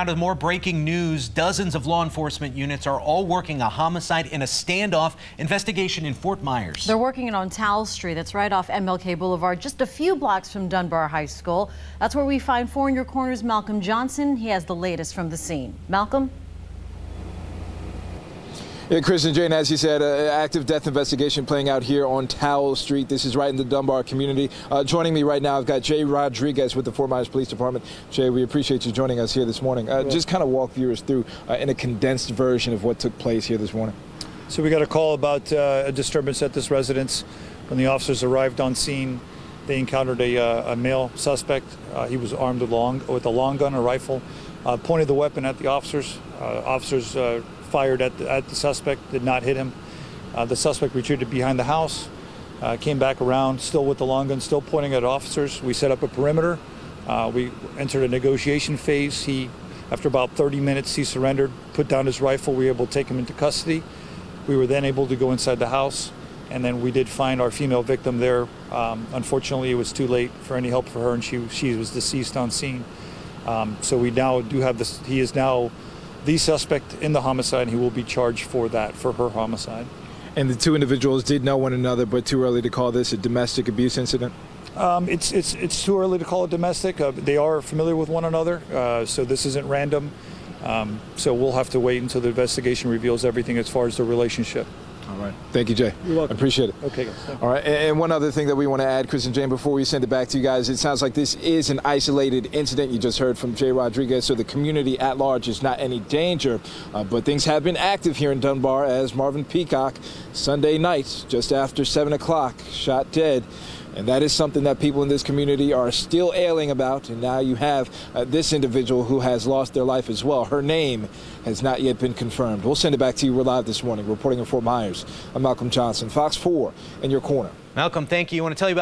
To more breaking news, dozens of law enforcement units are all working a homicide in a standoff investigation in Fort Myers. They're working it on Towle Street. That's right off MLK Boulevard, just a few blocks from Dunbar High School. That's where we find 4 in Your Corner's Malcolm Johnson. He has the latest from the scene. Malcolm? Yeah, Chris and Jane, as you said, active death investigation playing out here on Towle Street. This is right in the Dunbar community. Joining me right now, I've got Jay Rodriguez with the Fort Myers Police Department. Jay, we appreciate you joining us here this morning. Just kind of walk viewers through in a condensed version of what took place here this morning. So we got a call about a disturbance at this residence. When the officers arrived on scene, they encountered a male suspect. He was armed with a long gun, a rifle, pointed the weapon at the officers. Officers fired at the suspect, did not hit him. The suspect retreated behind the house, came back around, still with the long gun, still pointing at officers. We set up a perimeter. We entered a negotiation phase. After about 30 minutes, he surrendered, put down his rifle. We were able to take him into custody. We were then able to go inside the house, and then we did find our female victim there. Unfortunately, it was too late for any help for her, and she was deceased on scene. So we now do have this. He is now the suspect in the homicide, and he will be charged for that, for her homicide. And the two individuals did know one another, but too early to call this a domestic abuse incident? It's too early to call it domestic. They are familiar with one another, so this isn't random. So we'll have to wait until the investigation reveals everything as far as the relationship. All right. Thank you, Jay. You're welcome. I appreciate it. Okay, guys. All right. And one other thing that we want to add, Chris and Jane, before we send it back to you guys, it sounds like this is an isolated incident. You just heard from Jay Rodriguez, so the community at large is not any danger. But things have been active here in Dunbar as Marvin Peacock, Sunday night, just after 7 o'clock, shot dead. And that is something that people in this community are still ailing about. And now you have this individual who has lost their life as well. Her name has not yet been confirmed. We'll send it back to you. We're live this morning reporting in Fort Myers. I'm Malcolm Johnson, Fox 4 in your corner. Malcolm, thank you. I want to tell you about